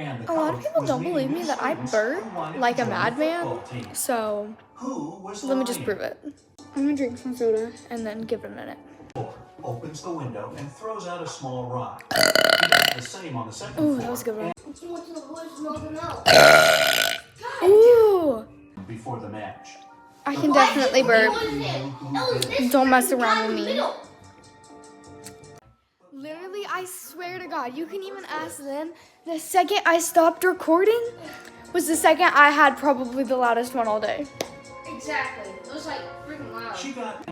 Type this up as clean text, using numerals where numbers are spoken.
And the A lot of coach people was don't meeting believe me new that I students burp who wanted like to a join the madman, football team. so Who was let me just lying? prove it. I'm gonna drink some soda and then give it a minute. Opens the window and throws out a small rock. He does the same on the second floor. Ooh, that was a good one. And Ooh, before the match. I can definitely burp. Who Don't mess around with me. Literally, I swear to God, you can even ask them. The second I stopped recording was the second I had probably the loudest one all day. Exactly. It was like freaking loud. She got